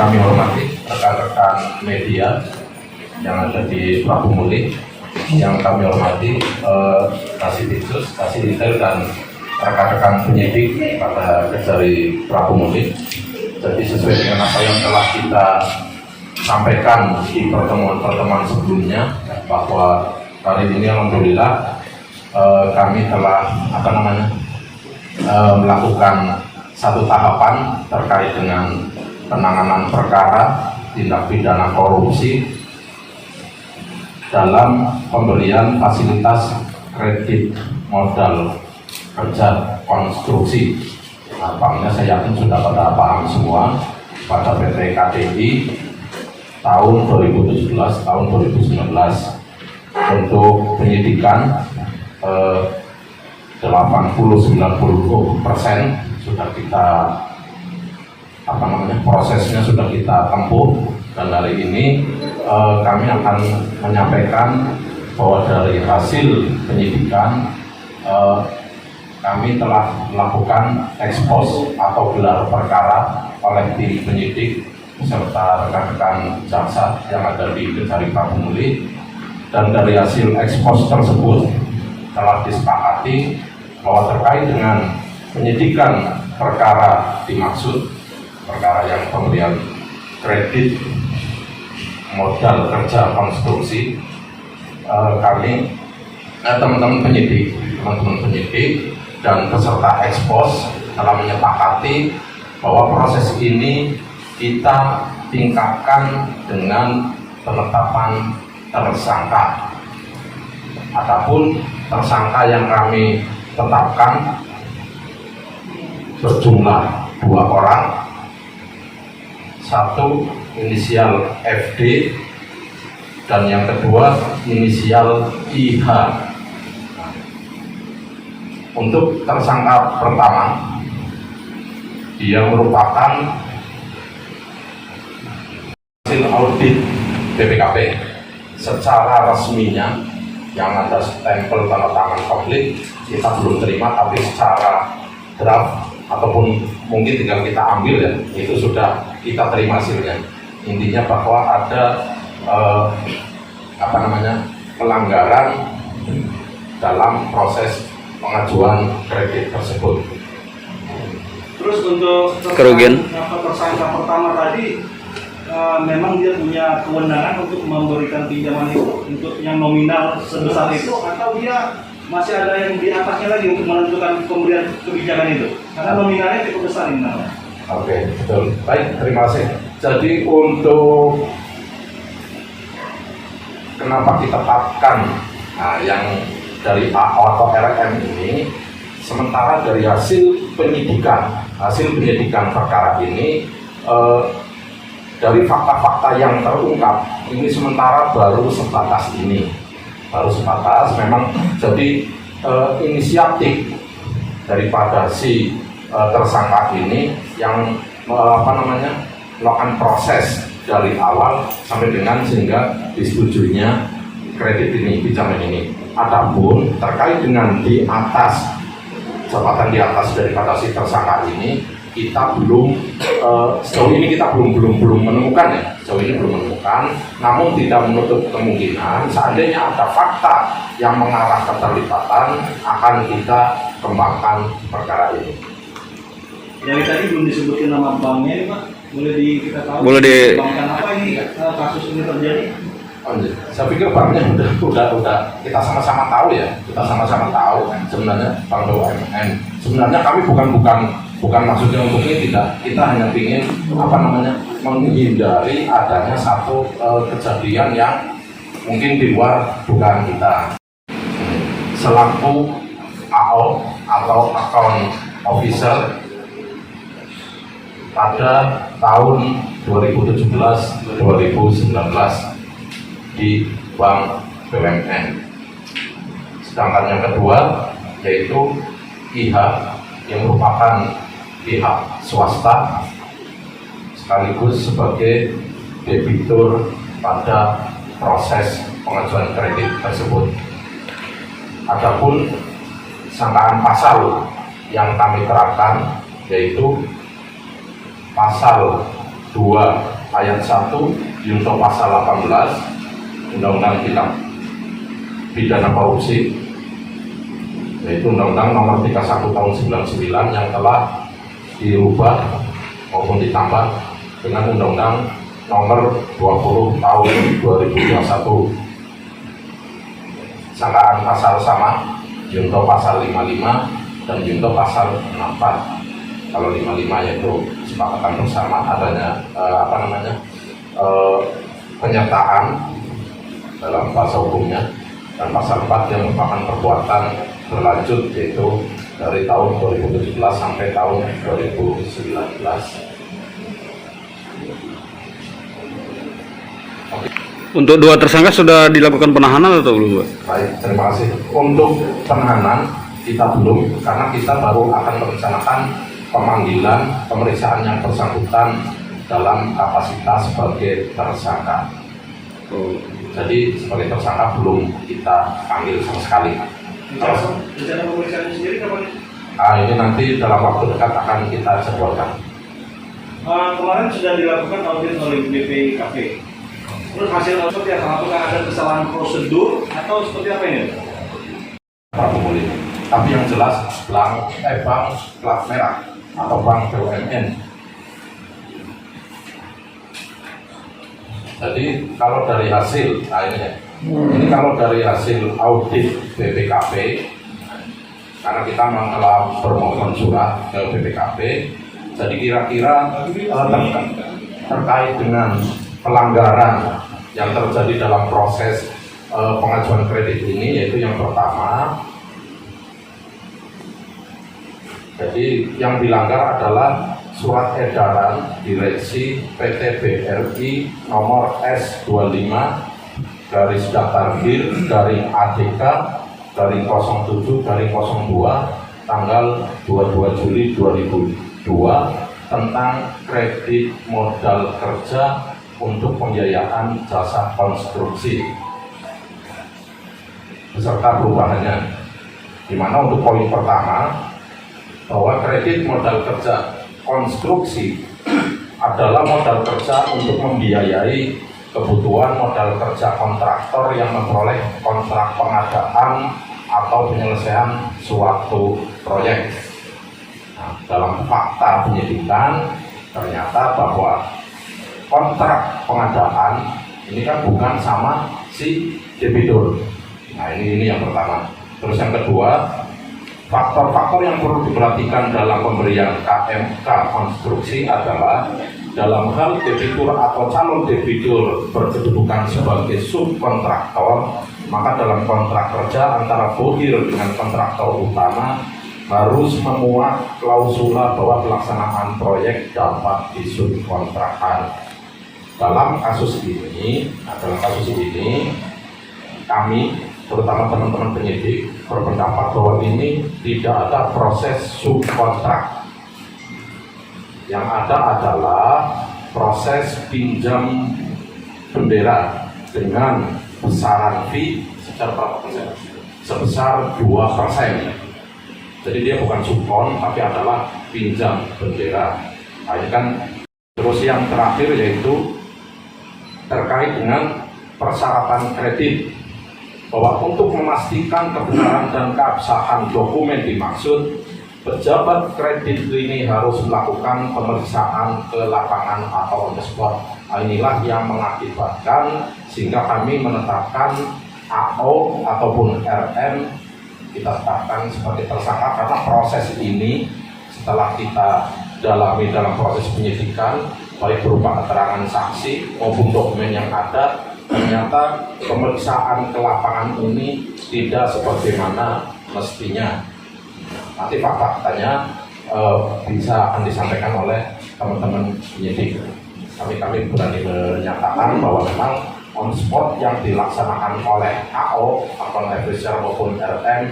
kami hormati rekan-rekan media yang ada di Prabu Muli, yang kami hormati Kasitipsus, Kasih Detail dan rekan-rekan penyidik pada Kejari Prabu Muli. Jadi sesuai dengan apa yang telah kita sampaikan di pertemuan-pertemuan sebelumnya, bahwa hari ini alhamdulillah kami telah melakukan satu tahapan terkait dengan penanganan perkara tindak pidana korupsi dalam pemberian fasilitas kredit modal kerja konstruksi. Nampaknya saya yakin sudah pada paham semua pada PT KDI tahun 2017 tahun 2019 untuk penyidikan 80-90% sudah kita prosesnya sudah kita tempuh, dan hari ini kami akan menyampaikan bahwa dari hasil penyidikan kami telah melakukan ekspos atau gelar perkara oleh tim penyidik serta rekan-rekan jaksa yang ada di Kejari Prabu Muli, dan dari hasil ekspos tersebut telah disepakati bahwa terkait dengan penyidikan perkara dimaksud, perkara yang pemberian kredit modal kerja konstruksi, kami teman-teman penyidik dan peserta ekspos telah menyepakati bahwa proses ini kita tingkatkan dengan penetapan tersangka. Adapun tersangka yang kami tetapkan berjumlah 2 orang, satu inisial FD dan yang kedua inisial IH. Untuk tersangka pertama, dia merupakan hasil audit BPKP. Secara resminya yang ada stempel tanda tangan komplit kita belum terima, tapi secara draft ataupun mungkin tinggal kita ambil ya, itu sudah kita terima hasilnya. Intinya bahwa ada pelanggaran dalam proses pengajuan kredit tersebut. Terus untuk kerugian tersangka pertama tadi, memang dia punya kewenangan untuk memberikan pinjaman itu untuk yang nominal sebesar itu, atau dia masih ada yang di atasnya lagi untuk menentukan pemberian kebijakan itu, karena nominalnya cukup besar ini namanya. Oke, betul. Baik, terima kasih. Jadi untuk kenapa kita tetapkan yang dari AO atau RM ini, sementara dari hasil penyidikan perkara ini, dari fakta-fakta yang terungkap ini sementara baru sebatas memang. Jadi inisiatif daripada si tersangka ini yang melakukan proses dari awal sampai dengan sehingga disetujuinya kredit ini, pinjaman ini. Adapun terkait dengan di atas, jabatan di atas daripada si tersangka ini, kita belum sejauh ini kita belum menemukan ya, sejauh ini belum menemukan. Namun tidak menutup kemungkinan seandainya ada fakta yang mengarah keterlibatan, akan kita kembangkan perkara ini. Dari tadi belum disebutin nama banknya ini, Pak. Boleh kita tahu? Boleh bankkan apa ini kasus ini terjadi? Saya pikir banknya udah kita sama-sama tahu ya, sebenarnya Bank BUMN. Sebenarnya kami bukan maksudnya untuk ini, tidak. Kita hanya ingin menghindari adanya satu kejadian yang mungkin di luar dugaan kita. Selaku AO atau account officer pada tahun 2017-2019 di Bank BUMN. Sedangkan yang kedua yaitu IH yang merupakan pihak swasta sekaligus sebagai debitur pada proses pengajuan kredit tersebut. Adapun sangkaan pasal yang kami terapkan yaitu pasal 2 ayat 1 junto pasal 18 Undang-Undang Tindak Pidana Korupsi, yaitu Undang-Undang Nomor 31 Tahun 99 yang telah dirubah maupun ditambah dengan Undang-Undang Nomor 20 Tahun 2021. Sangkaan pasal sama, junto pasal 55 dan junto pasal 64. Kalau 55 yaitu kesepakatan bersama adanya penyertaan dalam bahasa hukumnya, dan pasal 4 yang merupakan perbuatan berlanjut yaitu dari tahun 2017 sampai tahun 2019. Untuk 2 tersangka sudah dilakukan penahanan atau belum, Pak? Baik, terima kasih. Untuk penahanan kita belum, karena kita baru akan merencanakan pemanggilan pemeriksaan yang bersangkutan dalam kapasitas sebagai tersangka. Jadi sebagai tersangka belum kita panggil sama sekali. Rencana pemeriksaannya sendiri kapan? Ini nanti dalam waktu dekat akan kita jadwalkan. Kemarin sudah dilakukan audit oleh BPKP. Terus hasil audit apakah ada kesalahan prosedur atau seperti apa ini? Pak Pemuli. Tapi yang jelas bank plat merah atau bank BUMN. Jadi kalau dari hasil, ini kalau dari hasil audit BPKP, karena kita telah bermohon surat ke BPKP, jadi kira-kira terkait dengan pelanggaran yang terjadi dalam proses pengajuan kredit ini, yaitu yang pertama, jadi yang dilanggar adalah surat edaran Direksi PT BRI nomor S25 garis datar bir garing ADK garing 07 garing 02 tanggal 22 Juli 2002 tentang kredit modal kerja untuk pembiayaan jasa konstruksi beserta perubahannya, di mana untuk poin pertama bahwa kredit modal kerja konstruksi adalah modal kerja untuk membiayai kebutuhan modal kerja kontraktor yang memperoleh kontrak pengadaan atau penyelesaian suatu proyek. Nah, dalam fakta penyidikan ternyata bahwa kontrak pengadaan ini kan bukan sama si debitur. Nah, ini yang pertama. Terus yang kedua, faktor-faktor yang perlu diperhatikan dalam pemberian KMK konstruksi adalah dalam hal debitur atau calon debitur berkedudukan sebagai subkontraktor, maka dalam kontrak kerja antara bohir dengan kontraktor utama harus memuat klausula bahwa pelaksanaan proyek dapat disubkontrakkan. Dalam kasus ini kami terutama teman-teman penyidik berpendapat bahwa ini tidak ada proses subkontrak. Yang ada adalah proses pinjam bendera dengan besaran fee sebesar 2%. Jadi dia bukan subkon tapi adalah pinjam bendera. Nah, ini kan. Terus yang terakhir yaitu terkait dengan persyaratan kredit, bahwa untuk memastikan kebenaran dan keabsahan dokumen dimaksud, pejabat kredit ini harus melakukan pemeriksaan ke lapangan atau on the spot. Inilah yang mengakibatkan sehingga kami menetapkan AO ataupun RM kita tetapkan sebagai tersangka, karena proses ini setelah kita dalami dalam proses penyidikan baik berupa keterangan saksi maupun dokumen yang ada, ternyata pemeriksaan ke lapangan ini tidak sebagaimana mestinya. Nanti faktanya bisa akan disampaikan oleh teman-teman penyidik. Kami berani menyatakan bahwa memang on spot yang dilaksanakan oleh AO atau officer maupun RM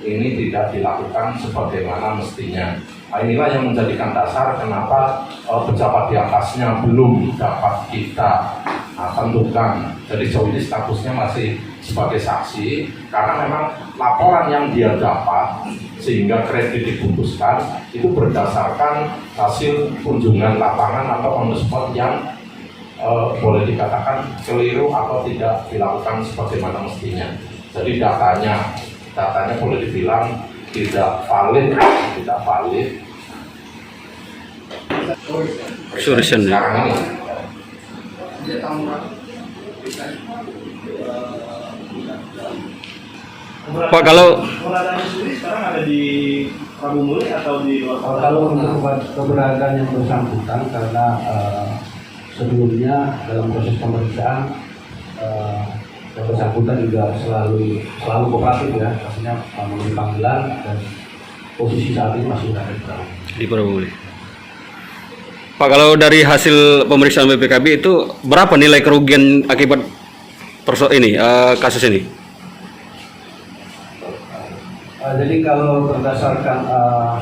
ini tidak dilakukan sebagaimana mestinya. Nah, inilah yang menjadikan dasar kenapa pejabat di atasnya belum dapat kita tentukan. Jadi sejauh ini statusnya masih sebagai saksi karena memang laporan yang dia dapat sehingga kredit diputuskan itu berdasarkan hasil kunjungan lapangan atau on the spot yang boleh dikatakan keliru atau tidak dilakukan sebagaimana mestinya. Jadi datanya boleh dibilang tidak valid. Solution. Sekarang ini Pak, kalau keberadaannya sendiri sekarang ada di Prabu Muli atau di luar kota? Kalau untuk keberadaan yang bersangkutan karena sebelumnya dalam proses pemeriksaan yang bersangkutan juga selalu kooperatif ya, artinya memenuhi panggilan dan posisi saat ini masih berada di dalam. di Prabu Muli. Pak, kalau dari hasil pemeriksaan BPKB itu berapa nilai kerugian akibat kasus ini? Jadi kalau berdasarkan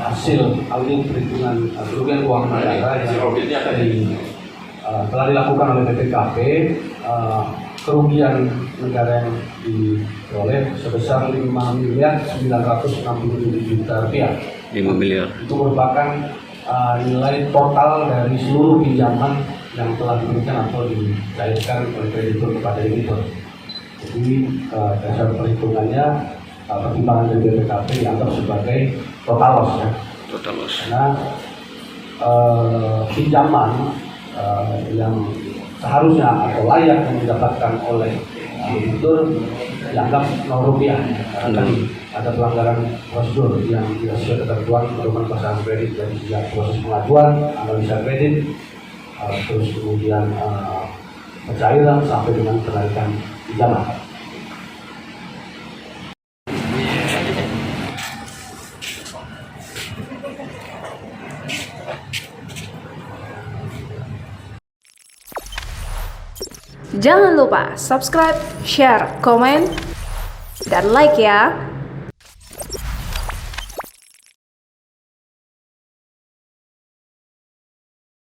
hasil audit perhitungan kerugian keuangan negara yang telah dilakukan oleh BPKP, kerugian negara yang diperoleh sebesar 5.967 juta rupiah. 5 miliar. Itu merupakan nilai total dari seluruh pinjaman yang telah diberikan atau dicairkan oleh kreditur kepada debitur. Jadi dasar perhitungannya pertimbangan dari BPKP dianggap sebagai total loss ya. Total loss. Karena pinjaman yang seharusnya atau layak yang didapatkan oleh debitur dianggap 0 rupiah karena tadi ada pelanggaran prosedur yang tidak sesuai ketentuan pedoman pelaksanaan kredit dari sejak proses pengajuan, analisa kredit, terus kemudian pencairan sampai dengan penarikan pinjaman. Jangan lupa subscribe, share, komen, dan like ya.